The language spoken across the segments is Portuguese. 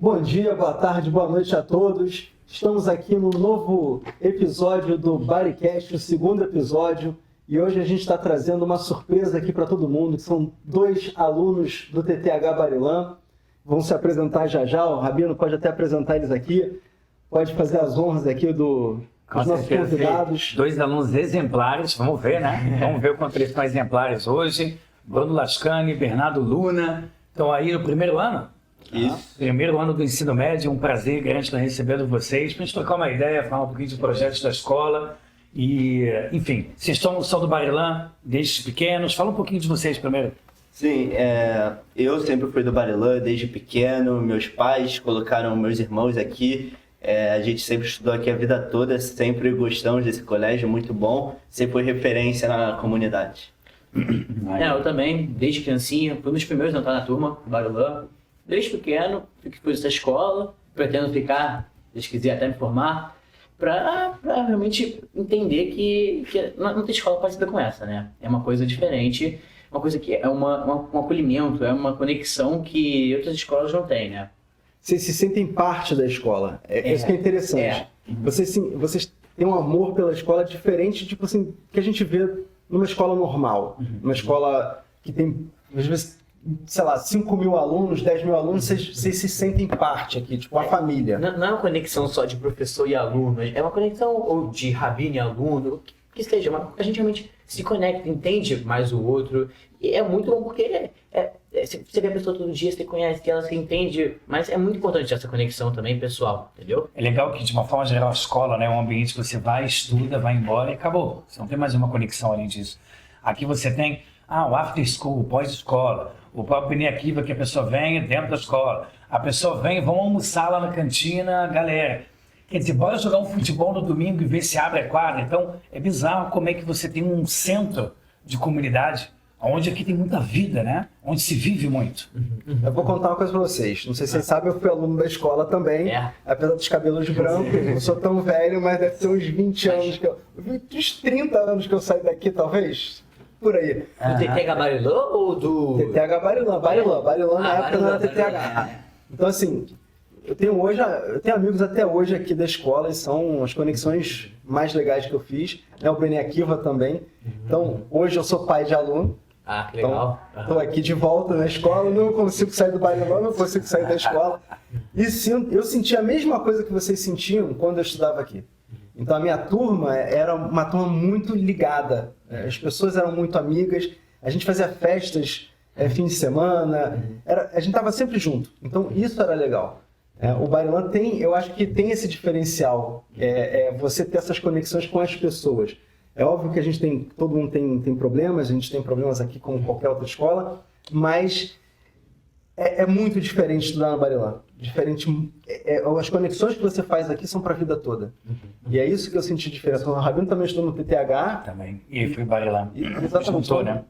Bom dia, boa tarde, boa noite a todos. Estamos aqui no novo episódio do Bodycast, o segundo episódio. E hoje a gente está trazendo uma surpresa aqui para todo mundo, que são dois alunos do TTH Barilan. Vão se apresentar já já, o Rabino pode até apresentar eles aqui. Pode fazer as honras aqui dos nossos convidados. Dois alunos exemplares, vamos ver, né? Vamos ver o quanto eles são exemplares hoje. Bruno Lascani, Bernardo Luna. Estão aí no primeiro ano? Isso. Primeiro ano do ensino médio, um prazer grande estar recebendo vocês, para a gente trocar uma ideia, falar um pouquinho de projetos da escola. E, enfim, vocês são do Barilan desde pequenos. Fala um pouquinho de vocês primeiro. Sim, eu sempre fui do Barilan desde pequeno. Meus pais colocaram meus irmãos aqui. A gente sempre estudou aqui a vida toda, sempre gostamos desse colégio, muito bom. Sempre foi referência na comunidade. Eu também, desde criancinha, fui um dos primeiros a entrar na turma do Barilan. Desde pequeno, fico essa escola, pretendo ficar, se quiser até me formar, para realmente entender que não tem escola parecida com essa, né? É uma coisa diferente, uma coisa que é um acolhimento, é uma conexão que outras escolas não têm, né? Vocês se sentem parte da escola, isso que é interessante. Vocês têm um amor pela escola diferente tipo assim, que a gente vê numa escola normal, numa escola que tem, às vezes, sei lá, 5 mil alunos, 10 mil alunos, vocês se sentem parte aqui, tipo uma família. Não é uma conexão só de professor e aluno, é uma conexão ou de rabino e aluno, o que seja, a gente realmente se conecta, entende mais o outro, e é muito bom porque você vê a pessoa todo dia, você conhece ela, você entende, mas é muito importante essa conexão também pessoal, entendeu? É legal que, de uma forma geral, a escola, né, é um ambiente que você vai, estuda, vai embora e acabou. Você não tem mais uma conexão além disso. Aqui você tem o after school, o pós-escola, o próprio Bnei Akiva, que a pessoa vem dentro da escola. A pessoa vem, vamos almoçar lá na cantina, galera. Quer dizer, bora jogar um futebol no domingo e ver se abre a quadra. Então, é bizarro como é que você tem um centro de comunidade, onde aqui tem muita vida, né? Onde se vive muito. Eu vou contar uma coisa pra vocês. Não sei se vocês sabem, eu fui aluno da escola também. Apesar dos cabelos brancos, não sou tão velho, mas deve ser uns 20 anos, uns 30 anos que eu saí daqui, talvez. Por aí. Do TTH Barilan ou do... TTH Barilan. Barilan na época não era TTH. Então, assim, eu tenho amigos até hoje aqui da escola e são as conexões mais legais que eu fiz. O Bnei Akiva também. Então, hoje eu sou pai de aluno. Que legal. Estou aqui de volta na escola, não consigo sair do Barilan, não consigo sair da escola. E eu senti a mesma coisa que vocês sentiam quando eu estudava aqui. Então a minha turma era uma turma muito ligada, as pessoas eram muito amigas, a gente fazia festas fim de semana, a gente estava sempre junto, então isso era legal. O Barilan eu acho que tem esse diferencial, você ter essas conexões com as pessoas. É óbvio que todo mundo tem problemas, a gente tem problemas aqui como qualquer outra escola, mas é muito diferente estudar na Barilan. As conexões que você faz aqui são para a vida toda. E é isso que eu senti diferença. O Rabino também estudou no TTH. Também. E foi Barilan. Exatamente. Juntou, né?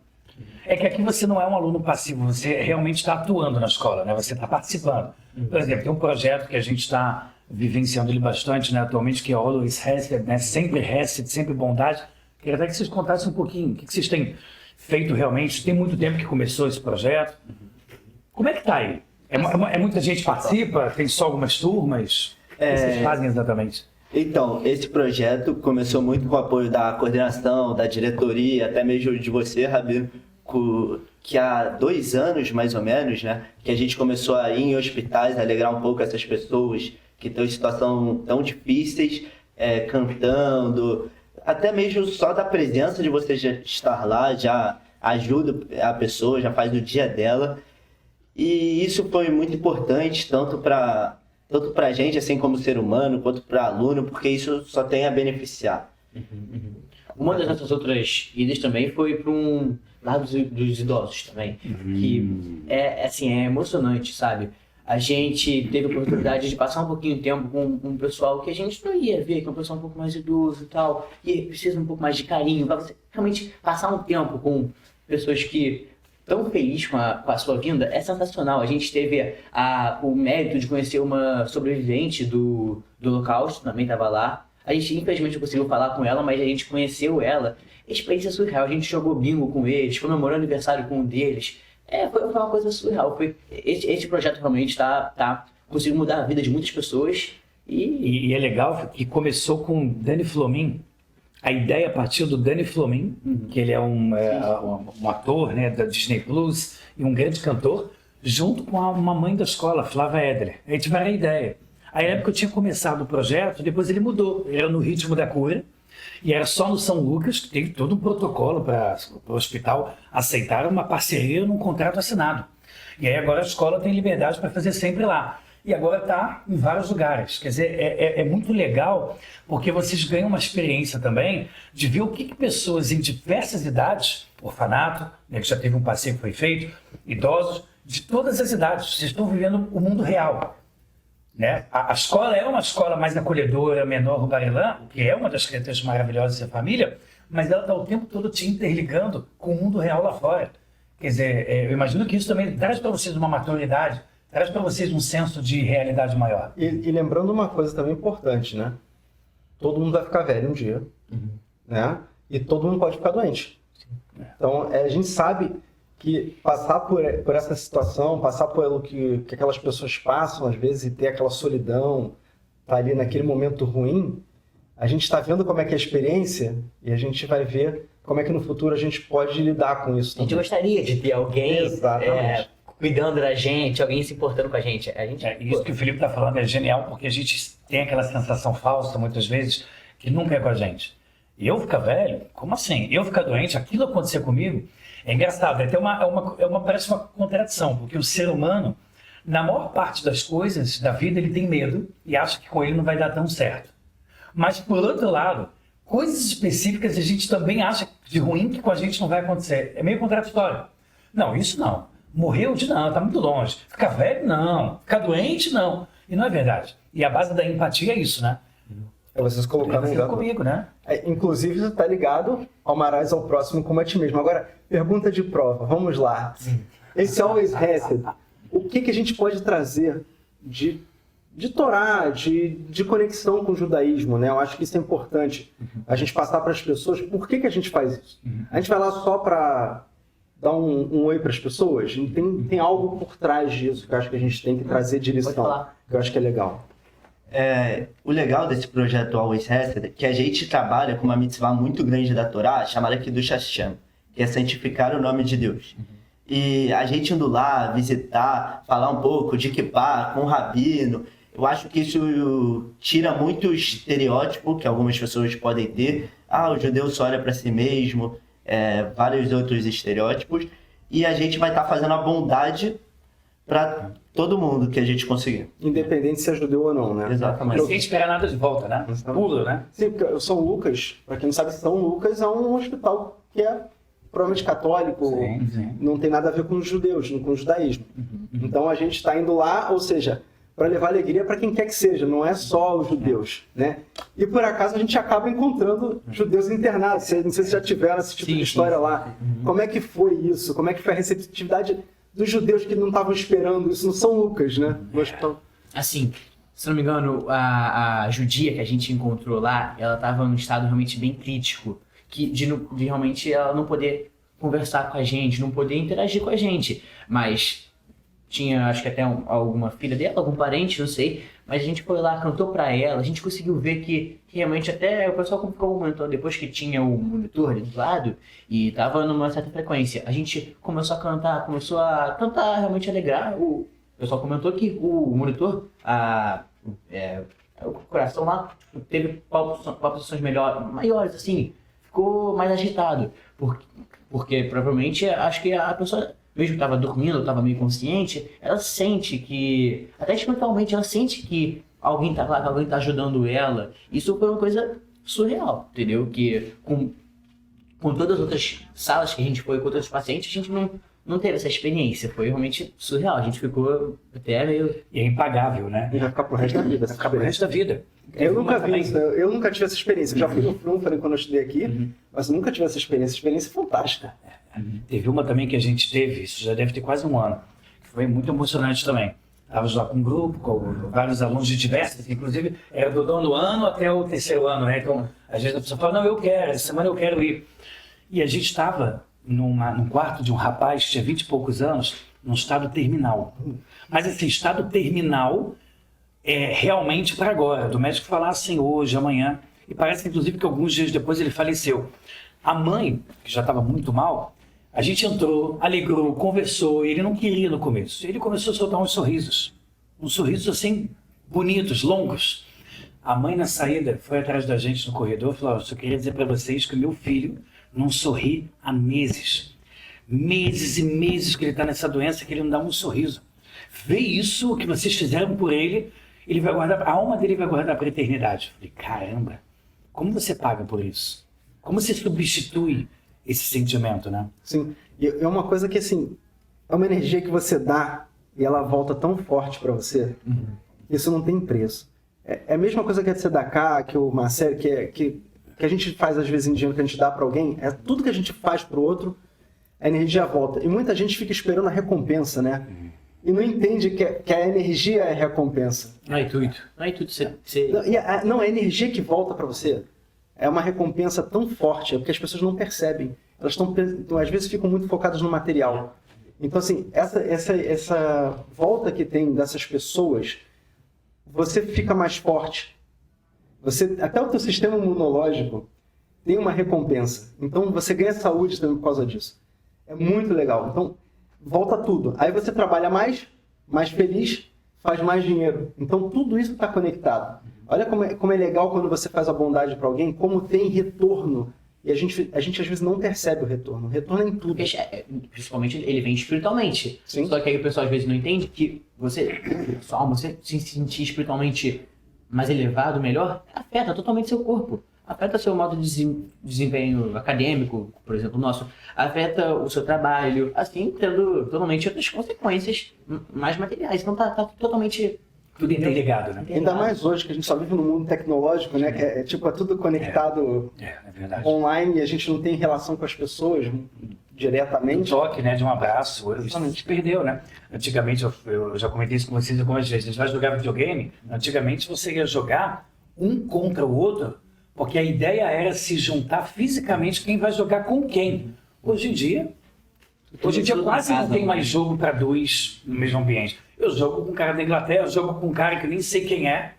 É que aqui você não é um aluno passivo, você realmente está atuando na escola, né? Você está participando. Por exemplo, tem um projeto que a gente está vivenciando ele bastante, né, atualmente, que é Always Hesed, né? Sempre Hesed, sempre bondade. Queria até que vocês contassem um pouquinho o que vocês têm feito realmente. Tem muito tempo que começou esse projeto. Como é que está aí? Muita gente que participa? Tem só algumas turmas? O que vocês fazem exatamente? Então, esse projeto começou muito com o apoio da coordenação, da diretoria, até mesmo de você, Rabino, que há 2 anos, mais ou menos, né, que a gente começou a ir em hospitais, alegrar um pouco essas pessoas que estão em situação tão difíceis, cantando, até mesmo só da presença de você já estar lá, já ajuda a pessoa, já faz o dia dela. E isso foi muito importante, tanto para a gente, assim como ser humano, quanto para aluno, porque isso só tem a beneficiar. Uma das nossas outras idas também foi para um lado dos idosos também, que é emocionante, sabe? A gente teve a oportunidade de passar um pouquinho de tempo com um pessoal que a gente não ia ver, que é um pessoal um pouco mais idoso e tal, e precisa um pouco mais de carinho, para você realmente passar um tempo com pessoas que tão feliz com a sua vinda, é sensacional. A gente teve o mérito de conhecer uma sobrevivente do Holocausto, também estava lá. A gente infelizmente não conseguiu falar com ela, mas a gente conheceu ela. Experiência surreal, a gente jogou bingo com eles, comemorou aniversário com um deles. Foi uma coisa surreal. Esse projeto realmente está conseguiu mudar a vida de muitas pessoas. E é legal que começou com Danny Flomin. A ideia partiu do Danny Flomin, que ele é um ator, né, da Disney Plus e um grande cantor, junto com uma mãe da escola, Flávia Edler. Aí tiveram a ideia. Aí, na época eu tinha começado o projeto, depois ele mudou. Era no Ritmo da Cura, e era só no São Lucas, que tem todo um protocolo para o hospital aceitar uma parceria num contrato assinado. E aí agora a escola tem liberdade para fazer sempre lá. E agora está em vários lugares. Quer dizer, é muito legal, porque vocês ganham uma experiência também de ver o que pessoas em diversas idades, orfanato, né, que já teve um passeio que foi feito, idosos, de todas as idades, vocês estão vivendo o mundo real. Né? A escola é uma escola mais acolhedora, menor Rubarilã, que é uma das características maravilhosas da família, mas ela está o tempo todo te interligando com o mundo real lá fora. Quer dizer, eu imagino que isso também traz para vocês uma maturidade, traz para vocês um senso de realidade maior. E lembrando uma coisa também importante, né? Todo mundo vai ficar velho um dia, né? E todo mundo pode ficar doente. Então, a gente sabe que passar por essa situação, passar pelo que aquelas pessoas passam, às vezes, e ter aquela solidão, tá ali naquele momento ruim, a gente está vendo como é que é a experiência e a gente vai ver como é que no futuro a gente pode lidar com isso também. A gente gostaria de ter alguém cuidando da gente, alguém se importando com a gente. Isso que o Felipe está falando é genial, porque a gente tem aquela sensação falsa, muitas vezes, que nunca é com a gente. E eu ficar velho? Como assim? Eu ficar doente? Aquilo acontecer comigo? É engraçado, parece uma contradição, porque o ser humano, na maior parte das coisas da vida, ele tem medo e acha que com ele não vai dar tão certo. Mas, por outro lado, coisas específicas a gente também acha de ruim que com a gente não vai acontecer. É meio contraditório. Não, isso não. Morreu de não, tá muito longe. Ficar velho, não. Ficar doente, não. E não é verdade. E a base da empatia é isso, né? É vocês colocaram comigo, né? Inclusive, você está ligado, amarás ao próximo como a ti mesmo. Agora, pergunta de prova, vamos lá. Esse Always Hesed, o que a gente pode trazer de Torá, de conexão com o judaísmo, né? Eu acho que isso é importante, a gente passar para as pessoas por que a gente faz isso. A gente vai lá só para dar um oi para as pessoas? Tem algo por trás disso que eu acho que a gente tem que trazer de lição, que eu acho que é legal. O legal desse projeto Always Hesed é que a gente trabalha com uma mitzvah muito grande da Torá, chamada Kiddush Hashem, que é santificar o nome de Deus. E a gente indo lá, visitar, falar um pouco de kippá com o rabino, eu acho que isso tira muito o estereótipo que algumas pessoas podem ter. O judeu só olha para si mesmo, vários outros estereótipos. E a gente vai estar fazendo a bondade para todo mundo que a gente conseguir. Independente se é judeu ou não, né? Exatamente. Sem esperar nada de volta, né? Pula, né? Sim, porque São Lucas, para quem não sabe, São Lucas é um hospital que é provavelmente católico, sim. Não tem nada a ver com os judeus, com o judaísmo. Então a gente está indo lá, ou seja, para levar alegria para quem quer que seja, não é só os judeus, né? E por acaso a gente acaba encontrando judeus internados. Não sei se já tiveram esse tipo de história lá. Como é que foi isso? Como é que foi a receptividade dos judeus que não estavam esperando isso no São Lucas, né? Assim, se não me engano, a judia que a gente encontrou lá, ela estava num estado realmente bem crítico, de realmente ela não poder conversar com a gente, não poder interagir com a gente. Mas tinha, acho que até alguma filha dela, algum parente, não sei, mas a gente foi lá, cantou pra ela, a gente conseguiu ver que realmente até o pessoal ficou comentando, depois que tinha o monitor ali do lado, e tava numa certa frequência, a gente começou a cantar, realmente alegrar. O pessoal comentou que o monitor, o coração lá, teve palpitações maiores, assim, ficou mais agitado, porque provavelmente, acho que a pessoa, mesmo que estava dormindo, estava meio consciente, ela sente que, até espiritualmente, ela sente que alguém tá lá, que alguém tá ajudando ela. Isso foi uma coisa surreal, entendeu? Que com todas as outras salas que a gente foi, com outros pacientes, a gente não teve essa experiência. Foi realmente surreal. A gente ficou até meio... E é impagável, né? E vai ficar pro resto da vida. Vai ficar pro resto da vida. Eu nunca vi isso, eu nunca tive essa experiência. Eu já fui no Frunferen quando eu estudei aqui, mas eu nunca tive essa experiência. Essa experiência é fantástica. Teve uma também que a gente teve, isso já deve ter quase um ano, que foi muito emocionante também. Estávamos lá com um grupo, com vários alunos de diversas, inclusive era do nono ano até o terceiro ano, né? Então, às vezes a pessoa fala, não, eu quero, essa semana eu quero ir. E a gente estava num quarto de um rapaz que tinha 20 e poucos anos, num estado terminal. Mas assim, estado terminal, realmente para agora, do médico falar assim hoje, amanhã, e parece inclusive que alguns dias depois ele faleceu. A mãe, que já estava muito mal, a gente entrou, alegrou, conversou, e ele não queria no começo. Ele começou a soltar uns sorrisos assim, bonitos, longos. A mãe na saída foi atrás da gente no corredor e falou: só queria dizer para vocês que o meu filho não sorri há meses. Meses e meses que ele está nessa doença, que ele não dá um sorriso. Vê isso que vocês fizeram por ele, ele vai guardar, a alma dele vai guardar para a eternidade. Eu falei: caramba, como você paga por isso? Como você substitui esse sentimento, né? Sim, e é uma coisa que, assim, é uma energia que você dá e ela volta tão forte para você, isso não tem preço. É a mesma coisa que você dá cá, que o Marcelo, que a gente faz às vezes em dinheiro, que a gente dá para alguém, é tudo que a gente faz pro outro, a energia volta. E muita gente fica esperando a recompensa, né? E não entende que a energia é a recompensa. Não é intuito. Não, a energia que volta para você é uma recompensa tão forte, porque as pessoas não percebem. Elas às vezes ficam muito focadas no material. Então, assim, essa volta que tem dessas pessoas, você fica mais forte. Até o teu sistema imunológico tem uma recompensa. Então, você ganha saúde também por causa disso. É muito legal. Então, volta tudo. Aí você trabalha mais feliz, faz mais dinheiro. Então, tudo isso está conectado. Olha como é legal quando você faz a bondade para alguém, como tem retorno. E a gente às vezes não percebe o retorno. O retorno é em tudo. Principalmente ele vem espiritualmente. Sim. Só que aí o pessoal às vezes não entende que você se sentir espiritualmente mais elevado, melhor, afeta totalmente seu corpo. Afeta seu modo de desempenho acadêmico, por exemplo, nosso. Afeta o seu trabalho, assim, tendo totalmente outras consequências mais materiais. Então tá totalmente... Tudo interligado, né? Ainda mais hoje, que a gente só vive no mundo tecnológico, né? Que é tudo conectado verdade. online e a gente não tem relação com as pessoas diretamente. Um toque, né? De um abraço. Isso a gente perdeu, né? Antigamente, eu já comentei isso com vocês algumas vezes, a gente vai jogar videogame, antigamente você ia jogar um contra o outro, porque a ideia era se juntar fisicamente quem vai jogar com quem. Hoje em dia quase não tem mais jogo para dois no mesmo ambiente. Eu jogo com um cara da Inglaterra, eu jogo com um cara que nem sei quem é.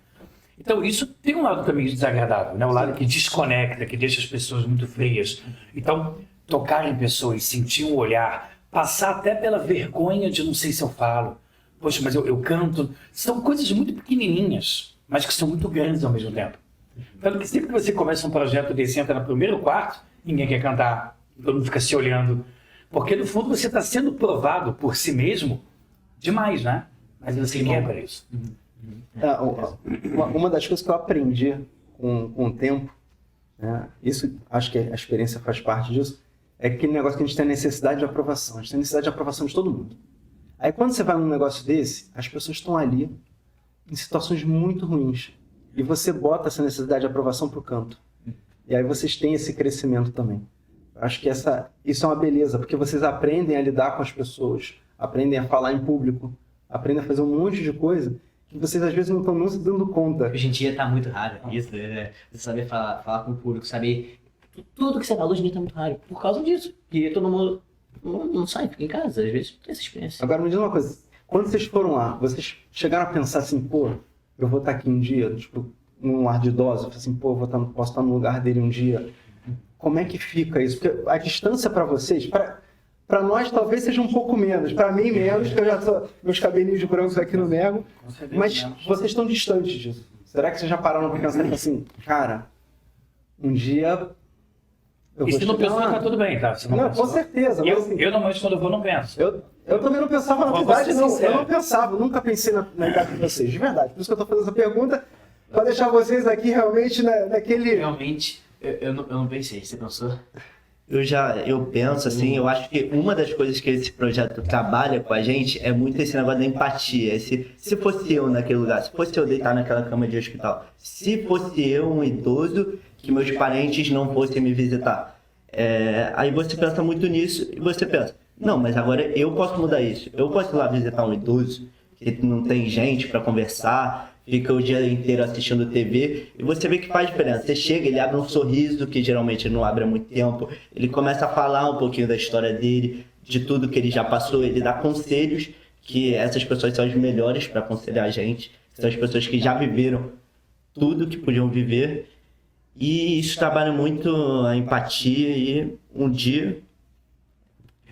Então isso tem um lado também desagradável, né? O lado que desconecta, que deixa as pessoas muito frias. Então, tocar em pessoas, sentir um olhar, passar até pela vergonha de não sei se eu falo. Poxa, mas eu canto. São coisas muito pequenininhas, mas que são muito grandes ao mesmo tempo. Tanto que sempre que você começa um projeto desse, entra no primeiro quarto, ninguém quer cantar, todo mundo fica se olhando. Porque no fundo você está sendo provado por si mesmo demais, né? Mas você quebra isso. Uma das coisas que eu aprendi com o tempo, né? Isso acho que a experiência faz parte disso, é aquele negócio que a gente tem necessidade de aprovação. A gente tem necessidade de aprovação de todo mundo. Aí quando você vai num negócio desse, as pessoas estão ali em situações muito ruins. E você bota essa necessidade de aprovação pro canto. E aí vocês têm esse crescimento também. Acho que isso é uma beleza, porque vocês aprendem a lidar com as pessoas, aprendem a falar em público, aprendem a fazer um monte de coisa que vocês às vezes não estão se dando conta. Hoje em dia tá muito raro isso, né? Você saber falar com o público, saber... Tudo que você fala hoje em dia tá muito raro. Por causa disso, que todo mundo não sai, fica em casa, às vezes tem essa experiência. Agora me diz uma coisa, quando vocês foram lá, vocês chegaram a pensar assim, pô, eu vou estar aqui um dia, tipo, num lar de idosos, assim, pô, posso estar no lugar dele um dia. Como é que fica isso? Porque a distância para vocês, para nós talvez seja um pouco menos, para mim menos, porque eu já tô, meus cabelinhos brancos aqui no nego, mas vocês estão distantes disso. Será que vocês já pararam para pensar assim, cara, um dia eu e vou se não pensou, tá tudo bem, tá? Não, com certeza. Mas, assim, eu normalmente quando eu vou não penso. Eu também não pensava na idade, não. Sincero. Eu não pensava, nunca pensei na idade de vocês, de verdade. Por isso que eu tô fazendo essa pergunta, para deixar vocês aqui realmente naquele... Realmente, eu não pensei. Você pensou? Eu penso assim, eu acho que uma das coisas que esse projeto trabalha com a gente é muito esse negócio da empatia. Se fosse eu naquele lugar, se fosse eu deitar naquela cama de hospital, se fosse eu um idoso, que meus parentes não fossem me visitar. Aí você pensa muito nisso e você pensa, não, mas agora eu posso mudar isso. Eu posso ir lá visitar um idoso que não tem gente para conversar, fica o dia inteiro assistindo TV, e você vê que faz diferença. Você chega, ele abre um sorriso, que geralmente ele não abre há muito tempo, ele começa a falar um pouquinho da história dele, de tudo que ele já passou, ele dá conselhos, que essas pessoas são as melhores para aconselhar a gente. São as pessoas que já viveram tudo que podiam viver. E isso trabalha muito a empatia e um dia,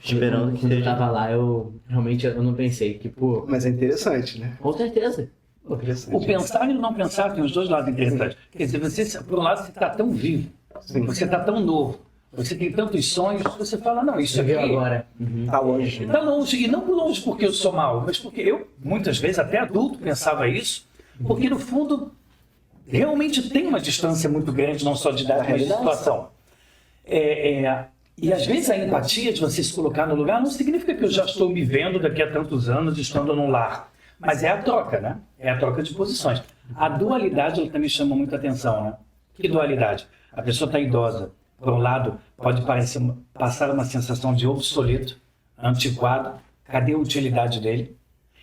esperando que Quando eu seja... tava lá, eu realmente eu não pensei que, pô, Mas é interessante, né? com certeza. Interessante. O pensar e o não pensar tem os dois lados interessantes. Quer dizer, você, por um lado, você está tão vivo, Sim. você está tão novo, você tem tantos sonhos, você fala, não, isso Você aqui viu agora. Tá longe. está longe. E não longe porque eu sou mal, mas porque eu, muitas vezes, até adulto, pensava isso, porque no fundo, realmente tem uma distância muito grande, não só de idade, mas de situação. E às vezes a empatia de você se colocar no lugar não significa que eu já estou me vendo daqui a tantos anos estando num lar. Mas é a troca, né? É a troca de posições. A dualidade ela também chama muita atenção, né? Que dualidade? A pessoa está idosa. Por um lado, pode passar uma sensação de obsoleto, antiquado. Cadê a utilidade dele?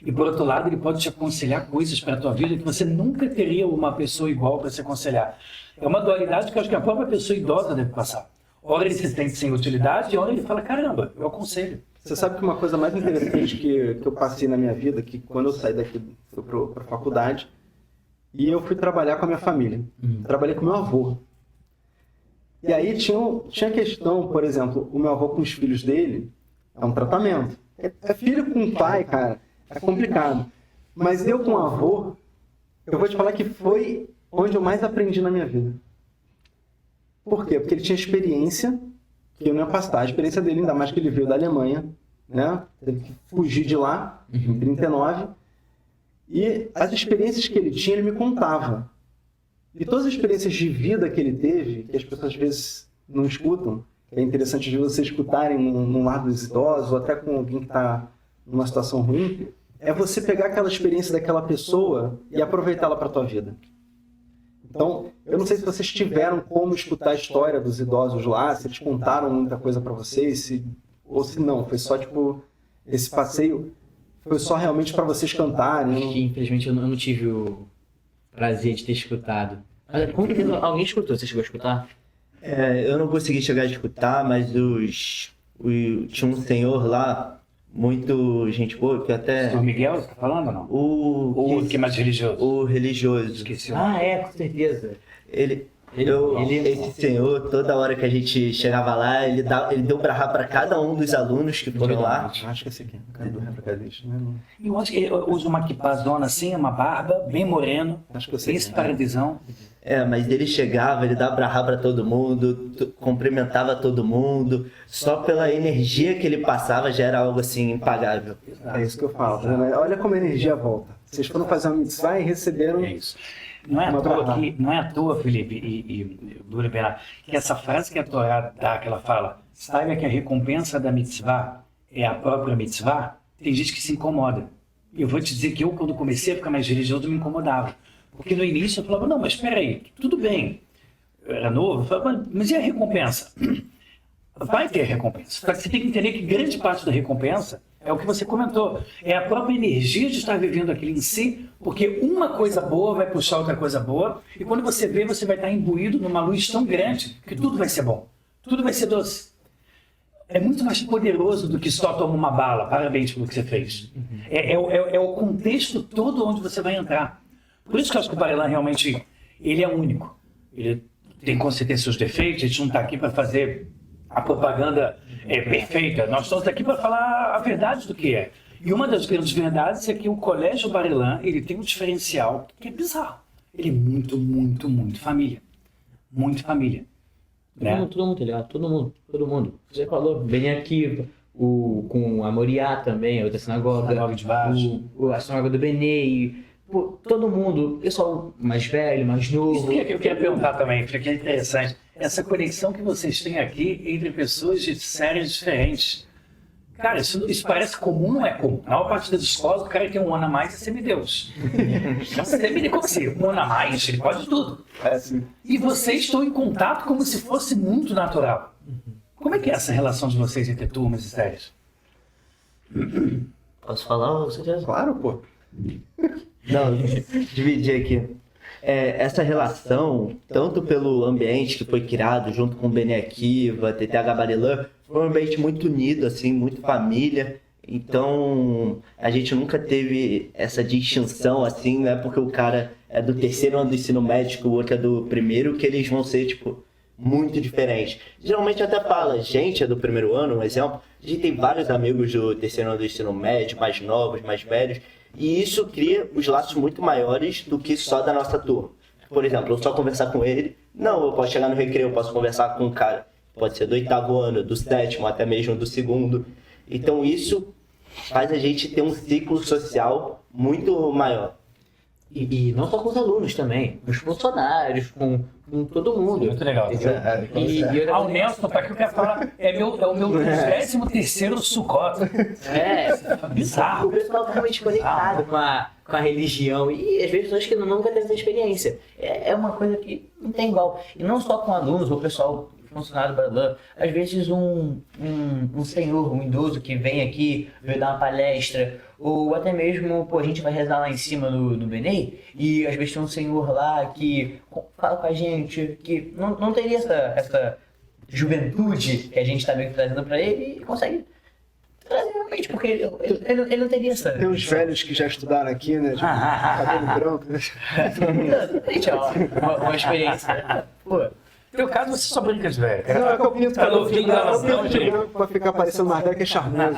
E por outro lado, ele pode te aconselhar coisas para a tua vida que você nunca teria uma pessoa igual para se aconselhar. É uma dualidade que eu acho que a própria pessoa idosa deve passar. Ora ele se sente sem utilidade, ora ele fala, caramba, eu aconselho. Você sabe que uma coisa mais interessante que eu passei na minha vida, que quando eu saí daqui, fui para a faculdade, e eu fui trabalhar com a minha família. Trabalhei com meu avô. E aí tinha questão, por exemplo, o meu avô com os filhos dele, é um tratamento. É filho com pai, cara, é complicado. Mas eu com o avô, eu vou te falar que foi onde eu mais aprendi na minha vida. Por quê? Porque ele tinha experiência que eu não ia passar. A experiência dele, ainda mais que ele veio da Alemanha, né? Teve que fugir de lá, em 39. E as experiências que ele tinha, ele me contava. E todas as experiências de vida que ele teve, que as pessoas às vezes não escutam, é interessante de vocês escutarem num lar dos idosos, ou até com alguém que está numa situação ruim, é você pegar aquela experiência daquela pessoa e aproveitá-la para a tua vida. Então, eu não sei se vocês tiveram como escutar a história dos idosos lá, se eles contaram muita coisa para vocês, ou se não, foi só tipo, esse passeio foi só realmente para vocês cantarem. Acho que, infelizmente, eu não tive o prazer de ter escutado. Mas, com certeza, alguém escutou? Você chegou a escutar? Eu não consegui chegar a escutar, mas tinha um senhor lá, muito gente boa, que até... O Miguel, você está falando ou não? O que é mais religioso? O religioso. Esqueci. Com certeza. Esse senhor, toda hora que a gente chegava lá, ele deu brahá para cada um dos alunos que foram lá. Acho que esse aqui, o cara do Rebracadista, né? Eu acho que ele usa uma quipazona assim, uma barba, bem moreno, Acho que eu sei. esse paradisão. Mas ele chegava, ele dava brahá para todo mundo, cumprimentava todo mundo. Só pela energia que ele passava já era algo assim impagável. É isso que eu falo. Tá vendo? Olha como a energia volta. Vocês foram fazer uma mitzvah e receberam... É isso. Não é à toa, Felipe e Dura Bernardo, que essa frase que a Torá dá, que ela fala, saiba que a recompensa da mitzvah é a própria mitzvah, tem gente que se incomoda. E eu vou te dizer que eu, quando comecei a ficar mais religioso, me incomodava. Porque no início eu falava, não, mas espera aí, tudo bem. Eu era novo, eu falava, mas e a recompensa? Vai ter recompensa. Só que você tem que entender que grande parte da recompensa é o que você comentou. É a própria energia de estar vivendo aquilo em si, porque uma coisa boa vai puxar outra coisa boa, e quando você vê, você vai estar imbuído numa luz tão grande que tudo vai ser bom. Tudo vai ser doce. É muito mais poderoso do que só tomar uma bala. Parabéns pelo que você fez. É o contexto todo onde você vai entrar. Por isso que eu acho que o Barelan realmente ele é único. Ele tem com certeza seus defeitos, a gente não está aqui para fazer a propaganda perfeita. Nós estamos aqui para falar a verdade do que é. E uma das grandes verdades é que o Colégio Barelan ele tem um diferencial que é bizarro. Ele é muito, muito, muito família. Muito família. Todo mundo, tá ligado? Todo mundo. Você falou, bem aqui, com a Moriá também, a outra sinagoga. Sinagoga de baixo. A sinagoga do Benê. Pô, todo mundo, pessoal mais velho, mais novo. Isso que eu queria perguntar também, porque é interessante. Essa conexão que vocês têm aqui entre pessoas de séries diferentes. Cara, isso parece comum, não é comum. Na maior parte das escolas, o cara que tem um ano a mais é semideus. Semideus, como assim? Um ano a mais, ele pode tudo. Assim. E vocês estão em contato como se fosse muito natural. Como é que é essa relação de vocês entre turmas e séries? Posso falar ou você já... Claro, pô. Não, dividir aqui. Essa relação, tanto pelo ambiente que foi criado junto com o Bnei Akiva, TTH Barelan, foi um ambiente muito unido, assim, muito família. Então, a gente nunca teve essa distinção, assim, né? Porque o cara é do terceiro ano do ensino médio, o outro é do primeiro, que eles vão ser, tipo, muito diferentes. Geralmente até fala, a gente é do primeiro ano, um exemplo, a gente tem vários amigos do terceiro ano do ensino médio, mais novos, mais velhos, e isso cria os laços muito maiores do que só da nossa turma. Por exemplo, eu só conversar com ele, não, eu posso chegar no recreio, eu posso conversar com um cara, pode ser do 8º ano, do 7º, até mesmo do 2º. Então isso faz a gente ter um ciclo social muito maior. E não só com os alunos também, com os funcionários, com todo mundo. Muito legal. E O Nelson, tá aqui, eu quero falar, é o meu 13º Sukkot. Bizarro. O pessoal tá realmente conectado com a religião e às vezes pessoas que nunca teve essa experiência. É uma coisa que não tem igual. E não só com alunos, o pessoal funcionário Barelã, às vezes um senhor, um idoso que vem aqui, veio dar uma palestra, ou até mesmo, a gente vai rezar lá em cima no Benê, e às vezes tem um senhor lá que fala com a gente, que não teria essa juventude que a gente está meio que trazendo para ele e consegue trazer realmente, porque ele não teria essa... Tem uns velhos que já estudaram aqui, né? De cabelo branco. Gente, ó, uma experiência. Pô. No teu caso, você só brinca de velho. Não, é que eu pinto Tá novinho da nação, de branco pra ficar parecendo mais velho, que é charmoso.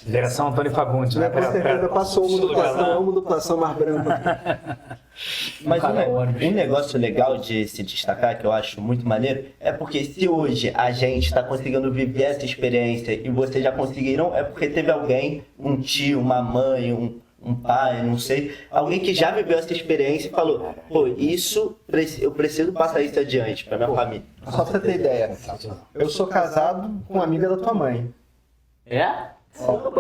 Geração Antônio Fagundes, né? Com certeza passou uma duplação mais branca. Mas um negócio legal de se destacar, que eu acho muito maneiro, é porque se hoje a gente está conseguindo viver essa experiência e vocês já conseguiram, é porque teve alguém, um tio, uma mãe, um pai, não sei, alguém que já viveu essa experiência e falou, pô, eu preciso passar isso adiante pra minha família. Só pra você ter ideia, eu sou casado com uma amiga da tua mãe. É?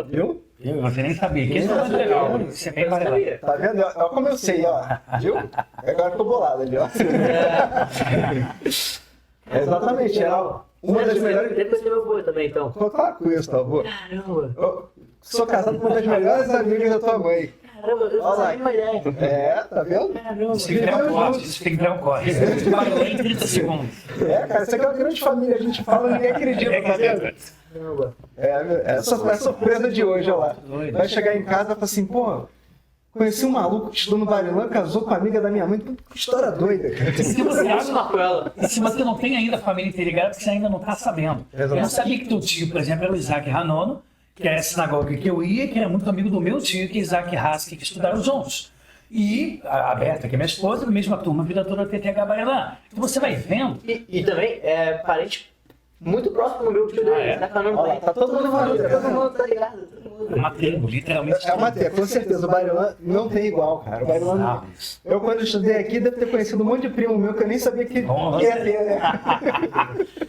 Viu? Você nem sabia, que isso é muito legal. Você tem que Tá vendo? Olha como eu sei, ó. Viu? Agora ficou bolado ali, ó. Exatamente, era uma das melhores... Depois você meu avô também, então. Claro com isso, tá, avô? Caramba. Eu sou casado com uma das melhores amigas da tua mãe. Caramba, eu não sabia uma ideia. É, tá vendo? Caramba. Isso tem que virar um corte, isso tem que virar um corte. Isso parou em 30 segundos. É, cara, isso aqui é uma grande família, a gente fala e ninguém acredita, tá vendo? Caramba. É a surpresa de hoje, olha lá. Vai chegar em casa e falar assim, pô, conheci um maluco que estudou no Barilã, casou com a amiga da minha mãe. Que história doida, cara. Se você acha Marcou ela. E se você não tem ainda a família interligada, porque você ainda não está sabendo. Eu não sabia que teu tio, por exemplo, era o Isaac Hanono, que era a sinagoga que eu ia, que era muito amigo do meu tio, que é Isaac Haskell, que estudaram juntos. E a Berta, que é minha esposa, mesma turma, a vida toda TTH Barilã. Então você vai vendo. E também é parente muito próximo do meu tio dele. Tá falando Olha lá, tá todo mundo falando. todo mundo tá ligado. É uma tribo, literalmente. É uma terra, com certeza. O Barilã não tem igual, cara. O Barilã não... Eu, quando estudei aqui, devo ter conhecido um monte de primo meu que eu nem sabia que ia ter, né?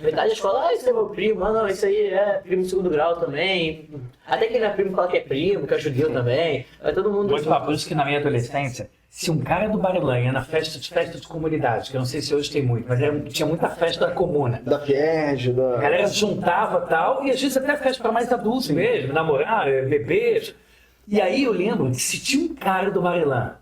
Metade da escola, esse é meu primo, não, isso aí é primo de segundo grau também. Até quem não é primo fala que é primo, que é judeu também. É todo mundo. Muito bom, por isso que na minha adolescência, se um cara do Barilã ia na festa de comunidade, que eu não sei se hoje tem muito, mas tinha muita festa da comuna. Da Pierge, A da... galera se juntava e tal, e às vezes até festa para mais adultos mesmo, namorar, beber. E aí eu lembro que se tinha um cara do Barilã,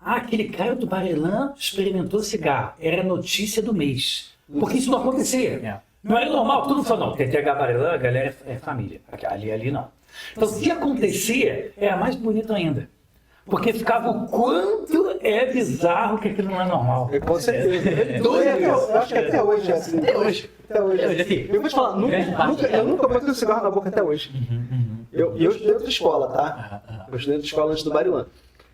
aquele cara do Barilã experimentou cigarro, era notícia do mês. Porque isso não acontecia. Não era normal, todo mundo falou, não, TTH Barilã, a galera é família. Ali não. Então se acontecia, era mais bonito ainda. Porque ficava o quanto é bizarro que aquilo não é normal. Com certeza. Eu acho que até hoje é assim. Até hoje. Eu vou te falar, eu nunca botei um cigarro na boca até hoje. Eu estudei outra escola, tá? Eu estudei outra escola antes do Barilã.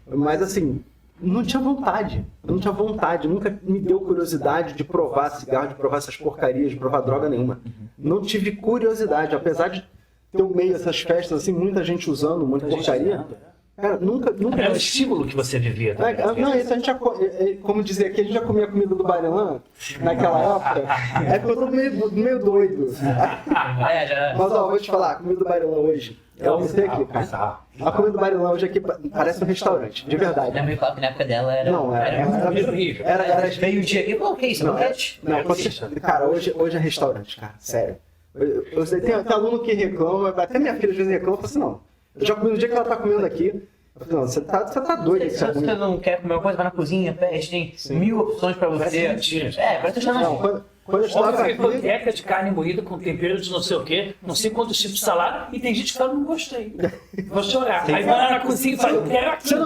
Mas assim, não tinha vontade. Eu não tinha vontade. Nunca me deu curiosidade de provar cigarro, de provar essas porcarias, de provar droga nenhuma. Não tive curiosidade. Apesar de ter o meio dessas festas, assim, muita gente usando, muita porcaria. Cara, nunca... É o estímulo que você vivia. Não, isso a gente já, como dizer aqui, a gente já comia comida do Barilã naquela época. Aí ficou todo meio doido. Já. Mas ó, vou te falar, a comida do Barilã hoje, eu almocei aqui, cara. A comida do Barilã hoje aqui parece um restaurante, de verdade. Minha mãe falava que na época dela era. Não, era horrível. Era meio-dia aqui. Pô, o que é isso? Boquete? Não, cara, hoje é restaurante, cara, sério. Eu sei, tem aluno que reclama, até minha filha às vezes reclama, eu falo assim, não. Eu já comi no dia que ela tá comendo aqui. Eu falei, não, você tá doido. Se você não quer comer uma coisa, vai na cozinha, pede, tem 1000 opções pra você. Mentira. Parece que você Não, quando eu estudava Ontem aqui... foi biblioteca de carne moída com tempero de não sei o quê, não sei quantos tipos de salada, e tem gente que fala, não gostei. Vou chorar. Aí vai lá na cozinha e fala, eu quero aquilo. Você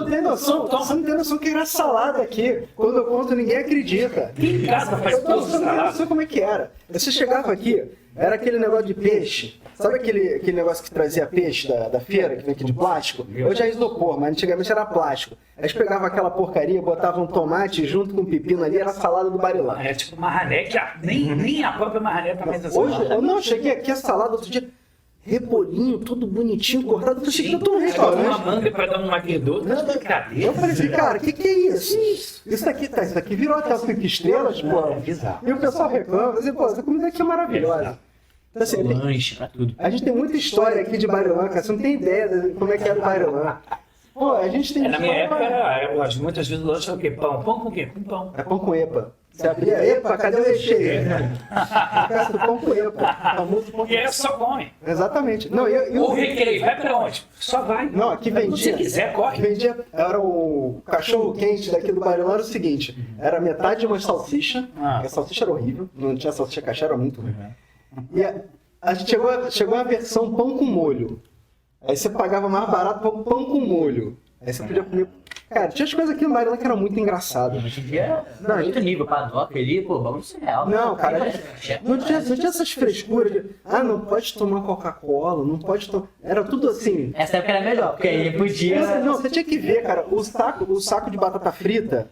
não tem noção que era salada aqui. Quando eu conto, ninguém acredita. Quem em casa faz Eu tudo não tenho salada? noção como é que era. Você chegava aqui, era aquele negócio de peixe. Sabe aquele negócio que trazia peixe da feira, que vem aqui de plástico? Hoje é isopor, mas antigamente era plástico. Aí eles pegavam aquela porcaria, botavam tomate junto com pepino ali, era a salada do Barilã. É tipo marrané, que nem a própria marrané tá mais assim. Hoje, eu não cheguei aqui a salada outro dia, rebolinho, tudo bonitinho, cortado. Eu cheguei, eu tô no Uma restaurante. manga pra dar um agridoce, Eu brincadeira. falei assim, cara, o que é isso? Isso aqui virou até 5 estrelas, pô. É bizarro. E o pessoal reclama, assim, pô, essa comida aqui é maravilhosa. Então, assim, Lanche, pra tudo. a gente tem muita história aqui de Barilã, cara, você não tem ideia de como é que era o Barilã. Pô, a gente tem Na minha história época, pra- muitas vezes o lanche era o quê? Pão. Pão com o quê? Com pão. É pão com epa. Você abria epa, cadê o recheio? Cara, do pão com epa. Famoso pão com E era só come. Exatamente. Não, Ou recreio, vai pra onde? Só vai. Não, aqui Quando vendia. você quiser, corre. Vendia, era o cachorro quente daqui do Barilã, era o seguinte: era metade de uma salsicha, Ah. a salsicha era horrível, não tinha salsicha cachê, era muito ruim. E a gente chegou a versão pão com molho. Aí você pagava mais barato pão com molho. Aí você podia comer. Cara, tinha as coisas aqui no Barilã que eram muito engraçadas. Hoje em dia, não, outro nível, padoca ali, pô, vamos ser real. Não, cara, não tinha essas frescuras de, não pode tomar Coca-Cola, não pode tomar. Era tudo assim. Essa época era melhor, porque aí podia. Não, você tinha que ver, cara, o saco de batata frita,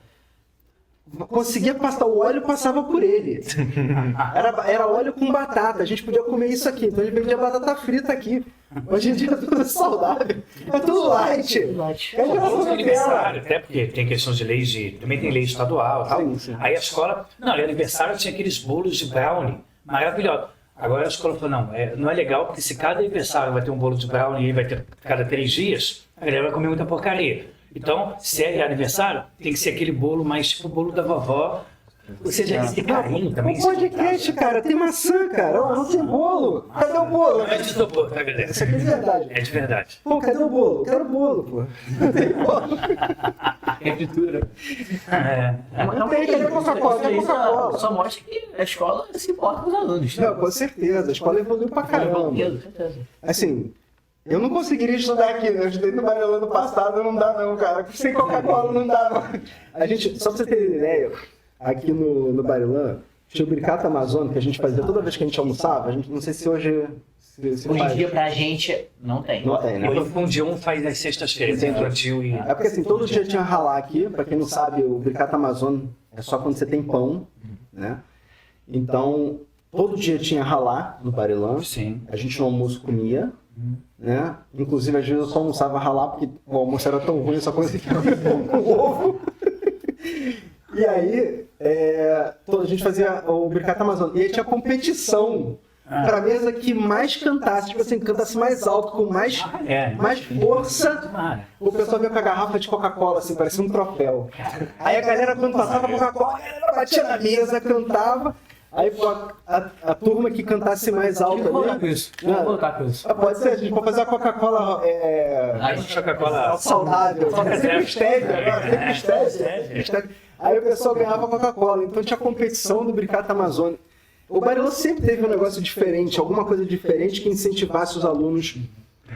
conseguia passar o óleo, passava por ele. Era óleo com batata, a gente podia comer isso aqui. Então a gente vendia batata frita aqui. Hoje em dia é tudo saudável, é tudo light. É Outro aniversário, até porque tem questões de leis também tem lei estadual e tal. Sim, sim. Aí a escola, não, e aniversário tinha aqueles bolos de brownie, maravilhoso. Agora a escola falou, não é legal, porque se cada aniversário vai ter um bolo de brownie e vai ter cada 3 dias, a galera vai comer muita porcaria. Então, se é aniversário, tem que ser aquele bolo mais tipo o bolo da vovó, ou seja, esse carinho também. O podcast, cara, tem maçã, cara. Ó, não tem bolo. Cadê o bolo? Não é de isopor, tá, galera? Isso aqui é de verdade. É de verdade. Pô, cadê o bolo? Eu quero bolo, pô. Não tem bolo. É fritura. Não tem, cadê Coca-Cola? Cadê Coca-Cola? Só mostra que a escola se importa com os alunos. Não, com certeza. A escola evoluiu pra caramba. Certeza. Assim, eu não conseguiria estudar aqui. Eu estudei no Barilã no passado, não dá não, cara. Sem Coca-Cola não dá não. A gente, só pra você ter ideia, aqui no Barilã, tinha o Bricato Amazônico que a gente fazia toda vez que a gente almoçava. A gente, não sei se hoje... Se Hoje em faz. dia, pra gente, não tem. Não tem, né? O Fundium faz nas sextas-feiras, infantil e... É porque assim, todo dia tinha ralar aqui, pra quem não sabe, o Bricato Amazônico é só quando você tem pão, né? Então, todo dia tinha ralar no Barilã. Sim. A gente no almoço comia, né? Inclusive, às vezes eu só almoçava ralar, porque o almoço era tão ruim, eu só conseguia comer pão com ovo. E aí, a gente fazia o Bricato Amazônico. E aí tinha competição pra mesa que mais cantasse, tipo assim, cantasse mais alto, com mais força. O pessoal veio com a garrafa de Coca-Cola, assim, parecia um troféu. Aí a galera, quando passava Coca-Cola, a galera batia na mesa, cantava. Aí pô, a turma que cantasse mais alto Vamos colocar ali. com isso. Vamos colocar com isso. Pode ser, a gente pode fazer a Coca-Cola Coca-Cola saudável. Sempre Stevia. stevia. Aí o pessoal ganhava Coca-Cola. Então tinha competição do Bricato Amazônico. O Barilã sempre teve um negócio diferente, alguma coisa diferente que incentivasse os alunos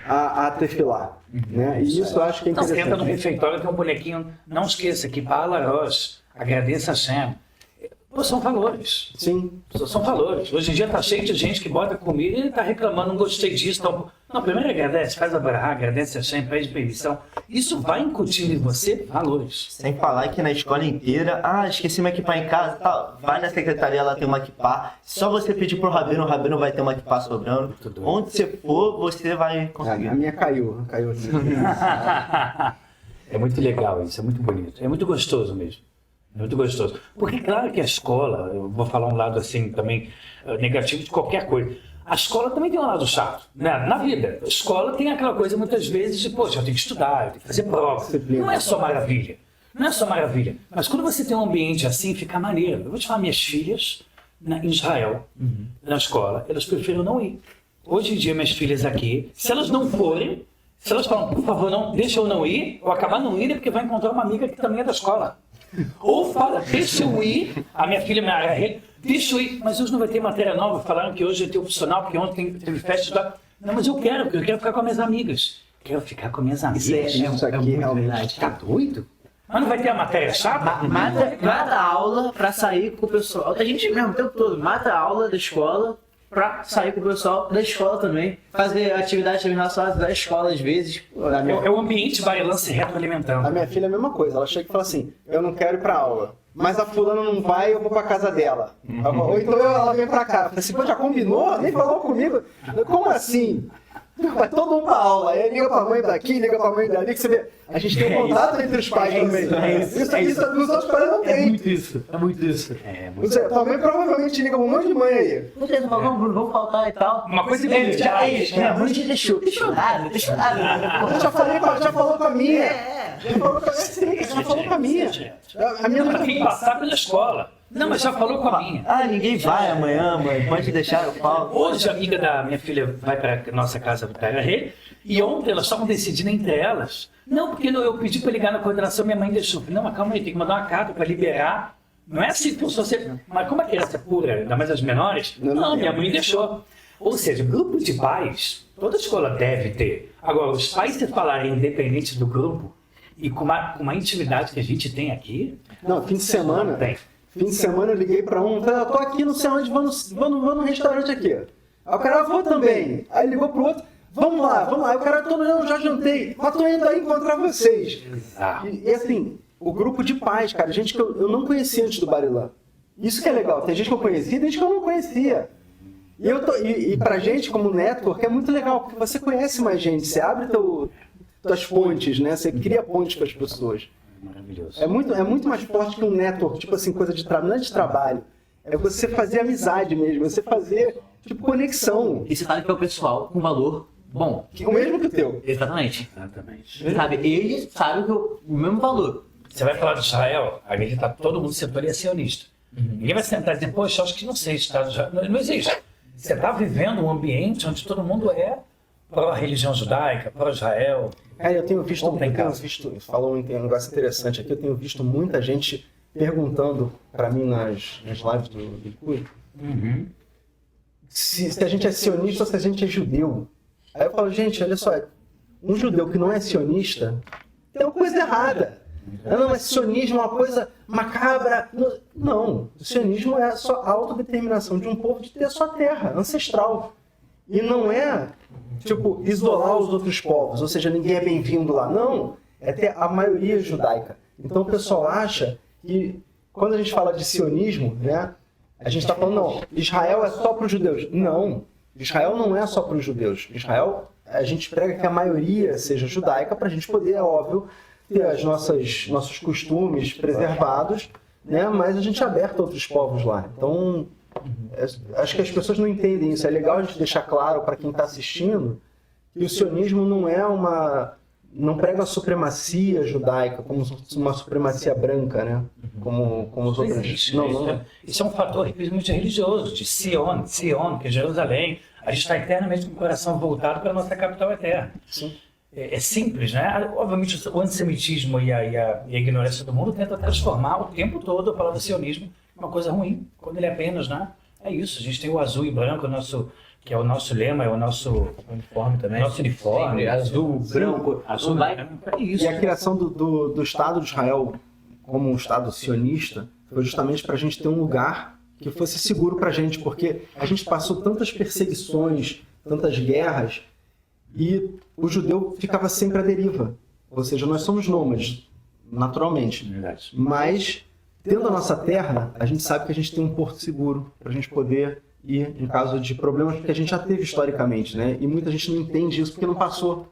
a tefilar. Né? E isso eu acho que é Então, você entra no interessante. refeitório, tem um bonequinho, não esqueça que Balarós, agradeça a Sam. Pô, são valores. Sim. São valores. Hoje em dia tá cheio de gente que bota comida e tá reclamando, não gostei disso. Então... Não, primeiro agradece, faz a barra, agradece a Sam, pede permissão. Isso vai incutindo em você valores. Sem falar que na escola inteira, esqueci uma equipar em casa, tá, vai na secretaria, lá tem uma equipar. Só você pedir pro Rabino, o Rabino vai ter uma equipar sobrando. Onde você for, você vai A conseguir. minha caiu aqui. É muito legal isso, é muito bonito. É muito gostoso mesmo. É muito gostoso. Porque claro que a escola, eu vou falar um lado assim também negativo de qualquer coisa. A escola também tem um lado chato, né? Na vida. A escola tem aquela coisa muitas vezes de, poxa, eu tenho que estudar, eu tenho que fazer prova. Não é só maravilha. Não é só maravilha. Mas quando você tem um ambiente assim, fica maneiro. Eu vou te falar, minhas filhas em Israel, na escola, elas preferem não ir. Hoje em dia, minhas filhas aqui, se elas não forem, se elas falam, por favor, não, deixa eu não ir, ou acabar não indo, é porque vai encontrar uma amiga que também é da escola. Ou fala, deixa eu ir, a minha filha me arrega, deixa eu ir, mas hoje não vai ter matéria nova, falaram que hoje tem opcional, porque ontem teve festa. Não, mas eu quero, porque eu quero ficar com as minhas amigas. Quero ficar com minhas amigas. Isso aqui realmente. Tá doido? Mas não vai ter a matéria chata? Mata a aula pra sair com o pessoal. A gente mesmo o tempo todo mata a aula da escola pra sair com o pessoal da escola também. Fazer atividades relacionadas da escola às vezes. É o ambiente Barilã se retroalimentando. A minha filha é a mesma coisa, ela chega e fala assim, eu não quero ir pra aula. Mas a fulana não vai, eu vou pra casa dela. Ou então ela vem pra cá. Eu falei assim, pô, já combinou? Nem falou comigo. Como assim? Vai todo mundo pra aula, aí liga pra mãe daqui, liga pra mãe dali, que você vê. A gente tem um contato entre os pais também. Isso nos outros pais não tem. É muito isso. Tua mãe provavelmente liga pra um monte de mãe aí. Vamos faltar e tal. Uma coisa Ele já deixou. Deixa nada. Já falou com a minha. Já falou com a minha. A minha Ela tem que passar pela escola. Não, mas já falou com a minha. Ninguém vai amanhã, mãe. Pode deixar, eu falo. Hoje a amiga da minha filha vai para nossa casa do Terra Rei e ontem elas estavam decidindo entre elas. Não, porque eu pedi para ligar na coordenação, minha mãe deixou. Não, mas calma aí, tem que mandar uma carta para liberar. Não é assim que você... Mas como a criança é pura, ainda mais as menores? Não, minha mãe deixou. Ou seja, grupo de pais, toda escola deve ter. Agora, os pais se falarem independente do grupo e com uma intimidade que a gente tem aqui... Não, fim de semana... Tem. Fim de semana eu liguei pra um, eu tô aqui, não sei onde, vou no restaurante aqui. Aí o cara, vou também. Aí ligou pro outro, vamos lá. Aí o cara, eu já jantei, mas tô indo aí encontrar vocês. E assim, o grupo de pais, cara, gente que eu não conhecia antes do Barilã. Isso que é legal, tem gente que eu conhecia e gente que eu não conhecia. E pra gente, como network, é muito legal, porque você conhece mais gente, você abre tuas pontes, né? Você cria pontes com as pessoas. Maravilhoso. É muito mais forte que um network, tipo assim, coisa de trabalho. Não é de trabalho. É você fazer amizade mesmo, você fazer, tipo, conexão. E você sabe que é o pessoal com valor bom. O mesmo que o teu. Exatamente. Sabe, ele sabe que o mesmo valor. Você vai falar de Israel, aí está todo mundo setor sionista. Ninguém vai sentar e dizer, poxa, acho que não sei, Estado de Israel. Não existe. Você está vivendo um ambiente onde todo mundo é pró-religião judaica, pró-Israel. Cara, eu tenho visto, falou um negócio interessante aqui, eu tenho visto muita gente perguntando para mim nas lives do Likud se a gente é sionista ou se a gente é judeu. Aí eu falo, gente, olha só, um judeu que não é sionista tem uma coisa errada. Não, mas sionismo é uma coisa macabra. Não, o sionismo é a sua autodeterminação de um povo de ter a sua terra ancestral. E não é, tipo, isolar os outros povos, ou seja, ninguém é bem-vindo lá. Não, é ter a maioria judaica. Então o pessoal acha que, quando a gente fala de sionismo, né, a gente está falando, não, Israel é só para os judeus. Não, Israel não é só para os judeus. Israel, a gente prega que a maioria seja judaica para a gente poder, é óbvio, ter nossos costumes preservados, né, mas a gente é aberto a outros povos lá. Então... acho que as pessoas não entendem isso. É legal a gente deixar claro para quem está assistindo que o sionismo não prega a supremacia judaica como uma supremacia branca, né? Como os outros. Existe. Isso é um fator muito religioso, de Sion, que é Jerusalém. A gente está eternamente com o coração voltado para a nossa capital eterna. Sim. É simples, né? Obviamente o antissemitismo e a ignorância do mundo tenta transformar o tempo todo a palavra sionismo uma coisa ruim, quando ele é apenas, né? É isso, a gente tem o azul e branco, que é o nosso lema, é o nosso uniforme também. Nosso uniforme, azul, branco, azul, branco, é isso. E a criação do Estado de Israel como um Estado sionista foi justamente para a gente ter um lugar que fosse seguro para a gente, porque a gente passou tantas perseguições, tantas guerras, e o judeu ficava sempre à deriva. Ou seja, nós somos nômades, naturalmente. Verdade. Mas... tendo a nossa terra, a gente sabe que a gente tem um porto seguro para a gente poder ir em caso de problemas, porque a gente já teve historicamente, né? E muita gente não entende isso porque não passou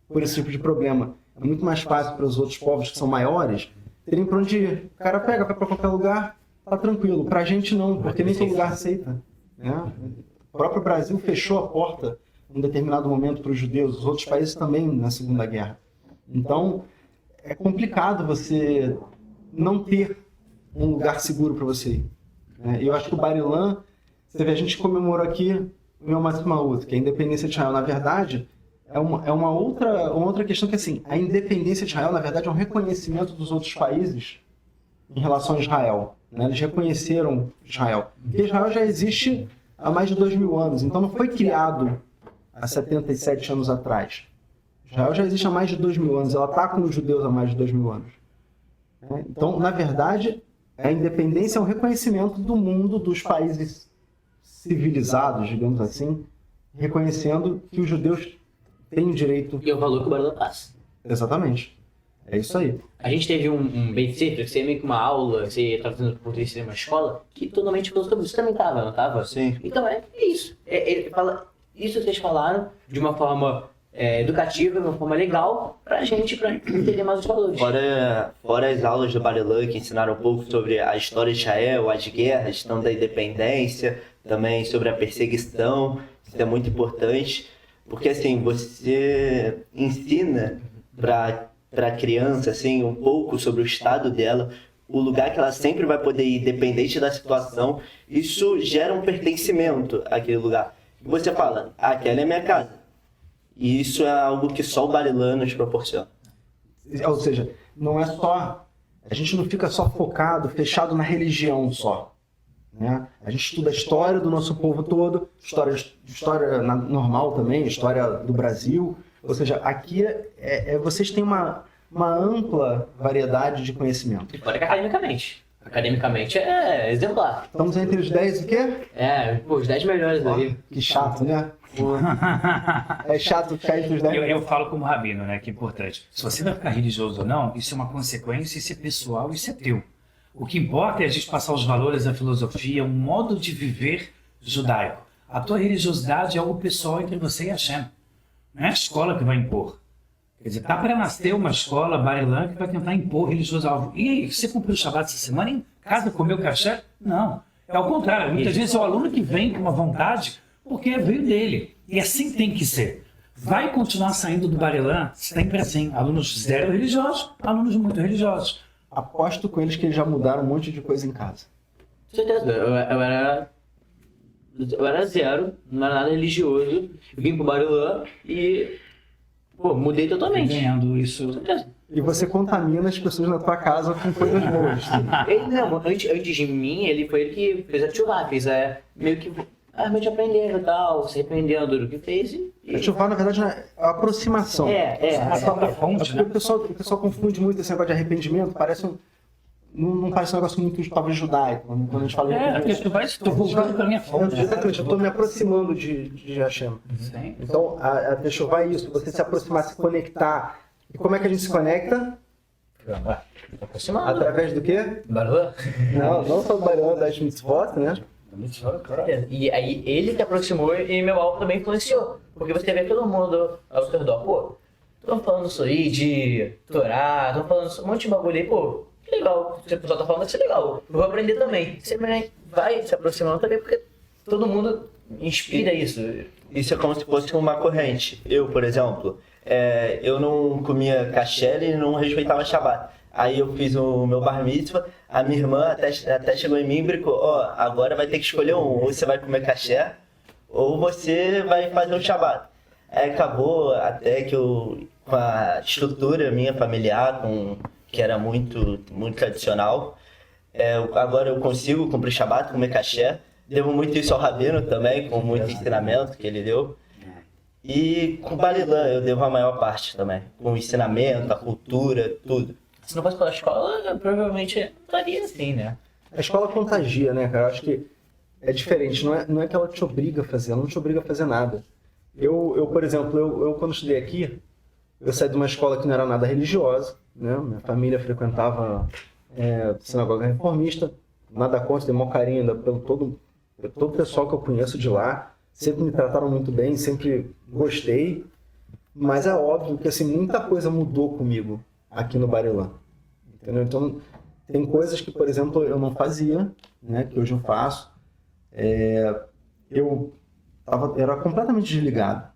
por esse tipo de problema. É muito mais fácil para os outros povos que são maiores terem para onde ir. O cara vai para qualquer lugar, tá tranquilo. Para a gente não, porque nem todo lugar aceita, né? O próprio Brasil fechou a porta em um determinado momento para os judeus, os outros países também na Segunda Guerra. Então, é complicado você não ter um lugar seguro para você ir. Eu acho que o Barilã, você vê, a gente comemorou aqui o Yom Ha'atzmaut, que é a independência de Israel. Na verdade, é uma outra questão que, assim, a independência de Israel, na verdade, é um reconhecimento dos outros países em relação a Israel. Né? Eles reconheceram Israel. Porque Israel já existe há mais de 2000 anos, então não foi criado há 77 anos atrás. Israel já existe há mais de 2000 anos, ela está com os judeus há mais de 2000 anos. Então, na verdade, a independência é um reconhecimento do mundo, dos países civilizados, digamos assim, reconhecendo que os judeus têm o direito... E o valor que o Barulho passa. Exatamente. É isso aí. A gente teve um babysitter, que seria meio que uma aula, que você estava fazendo por ter uma escola, que totalmente falou sobre isso. Você também estava, não estava? Sim. Então é isso. Ele fala isso que vocês falaram de uma forma educativa, de uma forma legal, pra entender mais os valores. Fora as aulas do Barilan, que ensinaram um pouco sobre a história de Israel, as guerras, tanto da independência, também sobre a perseguição. Isso é muito importante, porque assim, você ensina para a criança assim, um pouco sobre o estado dela, o lugar que ela sempre vai poder ir, independente da situação. Isso gera um pertencimento àquele lugar. E você fala, aquela é minha casa. E isso é algo que só o Barilan nos proporciona. Ou seja, não é só... A gente não fica só focado, fechado na religião só. Né? A gente estuda a história do nosso povo todo, história normal também, história do Brasil. Ou seja, aqui vocês têm uma ampla variedade de conhecimento. E fora que academicamente. Academicamente é exemplar. Estamos entre os 10 o quê? Os 10 melhores aí. Que chato, né? É chato ficar entre os 10. Eu falo como rabino, né? Que é importante. Se você vai ficar religioso ou não, isso é uma consequência, isso é pessoal, isso é teu. O que importa é a gente passar os valores, a filosofia, um modo de viver judaico. A tua religiosidade é algo pessoal entre você e Hashem. Não é a escola que vai impor. Quer dizer, tá para nascer uma escola Barilan que vai tentar impor religioso alvo. E aí, você cumpriu o Shabbat essa semana em casa, comeu cachê? Não. É ao contrário. Muitas vezes é o aluno que vem com uma vontade porque veio dele. E assim tem que ser. Vai continuar saindo do Barilan sempre assim. Alunos zero religiosos, alunos muito religiosos. Aposto com eles que eles já mudaram um monte de coisa em casa. Com certeza. Eu era zero, não era nada religioso. Vim pro Barilan e... mudei totalmente. Vendo isso. Com certeza. E você contamina as pessoas na tua casa com coisas boas. Ele não, antes de mim, ele foi ele que fez a tchuvá, fez meio que realmente aprendendo e tal, se arrependendo do que fez e... A chuva, na verdade, é a aproximação. A própria fonte, Acho que né? o pessoal confunde muito esse negócio de arrependimento, não parece um negócio muito, talvez, judaico, né? Quando a gente fala de arrependimento. Estou voltando para minha fonte. Exatamente, eu estou me aproximando de Hashem. Sim. Então, a Teshuvah é isso, você se aproximar, se conectar. E como é que a gente se conecta? Aproximado. Através do quê? Barilan. Não só do Barilan, das mitzvot, né? E aí ele que aproximou e meu álbum também influenciou. Porque você vê todo mundo ao seu redor, estão falando isso aí de Torá, estão falando um monte de bagulho aí, que legal. Se o pessoal tá falando, vai ser legal. Eu vou aprender também. Você vai se aproximando também, porque todo mundo inspira isso. Isso é como se fosse uma corrente. Eu, por exemplo, eu não comia kasher e não respeitava Shabbat. Aí eu fiz o meu bar mitzvah, a minha irmã até chegou em mim e brincou, agora vai ter que escolher ou você vai comer kasher, ou você vai fazer o Shabbat. Aí acabou até que com a estrutura minha familiar, que era muito, muito tradicional, agora eu consigo cumprir Shabbat, comer kasher. Devo muito isso ao Rabino também, com muito ensinamento que ele deu. E com o Barilan eu devo a maior parte também, com o ensinamento, a cultura, tudo. Se não fosse pela escola, provavelmente estaria assim, né? A escola contagia, né, cara? Eu acho que é diferente, não é que ela te obriga a fazer, ela não te obriga a fazer nada. Eu por exemplo, eu quando estudei aqui, eu saí de uma escola que não era nada religiosa, né? Minha família frequentava sinagoga reformista, nada contra, tenho maior carinho ainda pelo todo o pessoal que eu conheço de lá, sempre me trataram muito bem, sempre gostei, mas é óbvio que assim, muita coisa mudou comigo aqui no Barilan, entendeu? Então, tem coisas que, por exemplo, eu não fazia, né, que hoje eu faço. Eu era completamente desligado,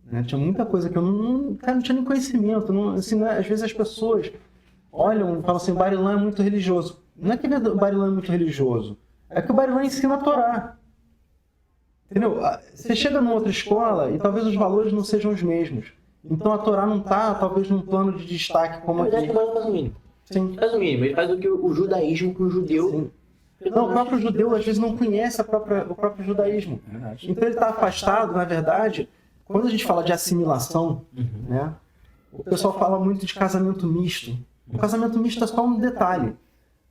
né? Tinha muita coisa que eu não tinha nem conhecimento. Às vezes as pessoas olham e falam assim, o Barilan é muito religioso. Não é que o Barilan é muito religioso, é que o Barilan ensina a Torá. Entendeu? Você chega numa outra escola e talvez os valores não sejam os mesmos. Então a Torá não está, talvez, num plano de destaque como Na verdade, aqui. o Barilan faz o mínimo. Sim. Faz o mínimo, ele faz o que o judaísmo que o judeu... Sim. Não, o próprio judeu às vezes não conhece o próprio judaísmo. Então ele está afastado, na verdade, quando a gente fala de assimilação, né, o pessoal fala muito de casamento misto. O casamento misto é só um detalhe.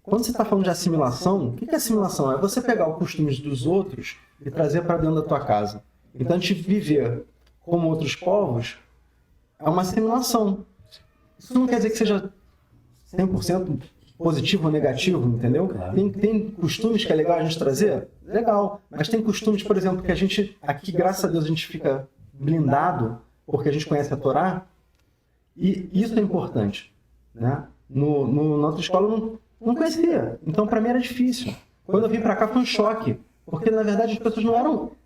Quando você está falando de assimilação, o que é assimilação? É você pegar os costumes dos outros e trazer para dentro da tua casa. Então a gente viver como outros povos é uma assimilação. Isso não quer dizer que seja 100% positivo ou negativo, entendeu? Claro. Tem costumes que é legal a gente trazer? Legal. Mas tem costumes, por exemplo, que a gente, aqui, graças a Deus, a gente fica blindado porque a gente conhece a Torá. E isso é importante, né? Na outra escola eu não conhecia. Então, para mim, era difícil. Quando eu vim para cá, foi um choque. Porque, na verdade, as pessoas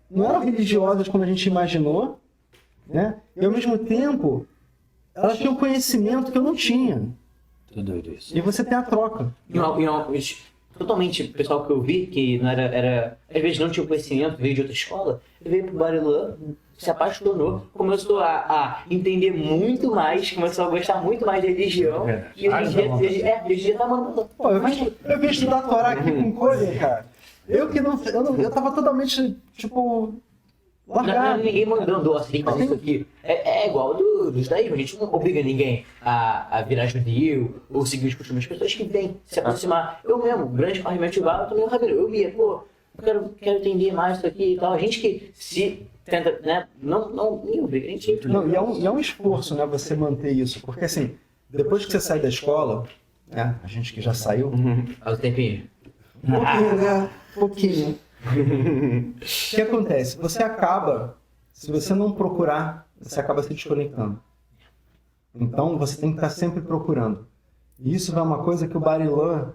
não eram religiosas como a gente imaginou, né? E, ao mesmo tempo, elas tinham conhecimento que eu não tinha. Tudo doido isso. E você tem a troca. Totalmente, o pessoal que eu vi, que não era às vezes não tinha conhecimento, veio de outra escola, veio pro Barilã, se apaixonou, começou a entender muito mais, começou a gostar muito mais da religião. E hoje em dia tá mandando. Pô, eu vim estudar a Torá aqui com Colher, cara. Eu tava totalmente, tipo, largado. Ninguém mandou assim, fazer isso aqui. É igual do judaísmo, a gente não obriga ninguém a virar judeu ou seguir os costumes. As pessoas que vêm se aproximar. Eu mesmo, grande parte do meu ativar, eu também rabino. Eu via, pô, eu quero entender mais isso aqui e tal. A gente que se tenta, né, não obriga, a gente... Não, e é um esforço, né, você manter isso. Porque, assim, depois que você sai da escola, né, a gente que já saiu... Faz o tempinho. Pouquinho, né? Pouquinho. O que acontece? Você acaba, se você não procurar, você acaba se desconectando. Então, você tem que estar sempre procurando. E isso é uma coisa que o Barilã,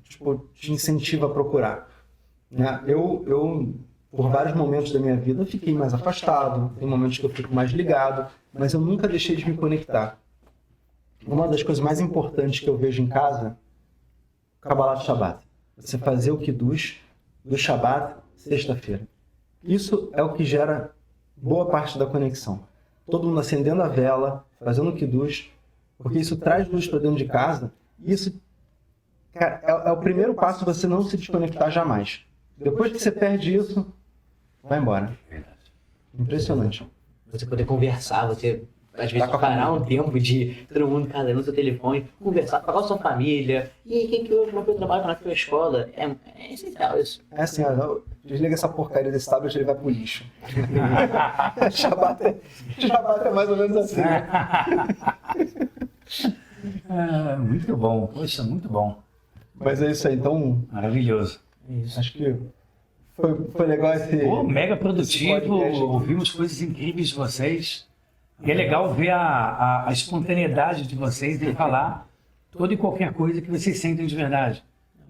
tipo, te incentiva a procurar. Né? Eu, por vários momentos da minha vida, fiquei mais afastado, tem momentos que eu fico mais ligado, mas eu nunca deixei de me conectar. Uma das coisas mais importantes que eu vejo em casa, Kabbalat Shabbat. Você fazer o Kiddush do Shabbat, sexta-feira. Isso é o que gera boa parte da conexão. Todo mundo acendendo a vela, fazendo o Kiddush, porque isso traz luz para dentro de casa. E isso, cara, é o primeiro passo para você não se desconectar jamais. Depois que você perde isso, vai embora. Impressionante. Você poder conversar, você às vezes parar um tempo de todo mundo cada um no seu telefone, conversar, falar com a sua família. E aí, quem que hoje eu trabalho na tua escola? É essencial isso. É assim, ó, desliga essa porcaria desse tablet e ele vai pro lixo. Shabbat é mais ou menos assim. Muito bom, poxa, muito bom. Mas é isso aí, então... Maravilhoso. Acho que foi legal esse... Pô, mega produtivo, ouvimos coisas incríveis de vocês. E é legal ver a espontaneidade de vocês em falar toda e qualquer coisa que vocês sentem de verdade.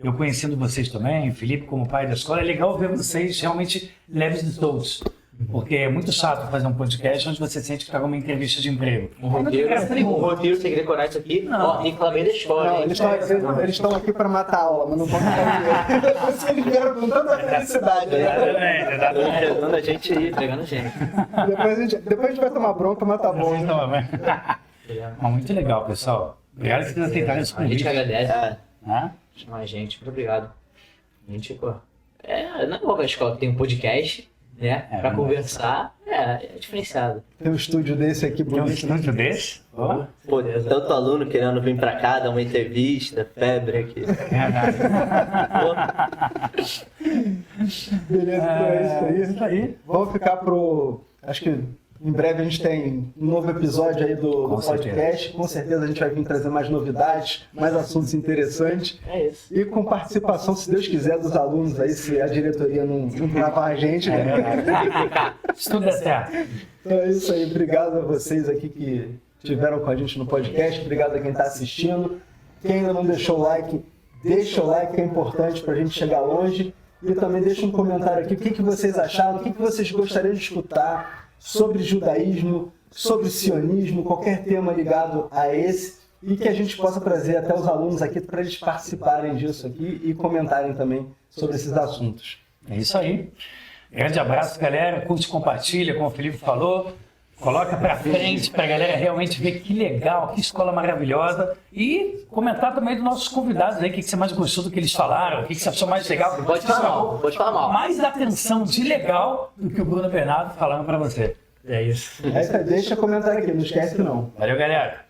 Eu conhecendo vocês também, Felipe como pai da escola, é legal ver vocês realmente leves e soltos. Porque é muito chato fazer um podcast onde você sente que está com uma entrevista de emprego. O roteiro, você tem que decorar isso aqui, ó, tem que falar bem da escola. Não, eles estão aqui para matar a aula, mas não vão ficar aqui. Eles vieram com tanta felicidade. Ajudando a gente ir, entregando a gente. Depois a gente vai tomar bronca, mas tá bom. Mas muito legal, pessoal. Obrigado por vocês aceitarem esse A gente convite. que agradece. Né? Chamar a gente, muito obrigado. A gente, pô, não é qualquer escola que tem um podcast, né, pra conversar, é diferenciado. Tem um estúdio desse aqui Tem um bonito. estúdio desse? Ó, Pô, tanto aluno querendo vir pra cá, dar uma entrevista, febre aqui. Beleza, então é isso aí. aí. Vamos ficar pro... Acho que em breve a gente tem um novo episódio aí do podcast. Com certeza a gente vai vir trazer mais novidades, mais assuntos interessantes. É isso. E com participação, se Deus quiser, dos alunos aí, se a diretoria não travar a gente, né? Se tudo der certo. Então é isso aí. Obrigado a vocês aqui que estiveram com a gente no podcast. Obrigado a quem está assistindo. Quem ainda não deixou o like, deixa o like, que é importante para a gente chegar longe. E também deixa um comentário aqui, o que vocês acharam, o que vocês gostariam de escutar sobre judaísmo, sobre sionismo, qualquer tema ligado a esse, e que a gente possa trazer até os alunos aqui para eles participarem disso aqui e comentarem também sobre esses assuntos. É isso aí. Grande abraço, galera. Curte, compartilha, como o Felipe falou. Coloca pra frente pra galera realmente ver que legal, que escola maravilhosa. E comentar também dos nossos convidados aí, o que você mais gostou do que eles falaram, o que você achou mais legal. Pode falar mal, pode falar mal. Mais atenção de legal do que o Bruno Bernardo falando pra você. É isso. Deixa comentar aqui, não esquece não. Valeu, galera.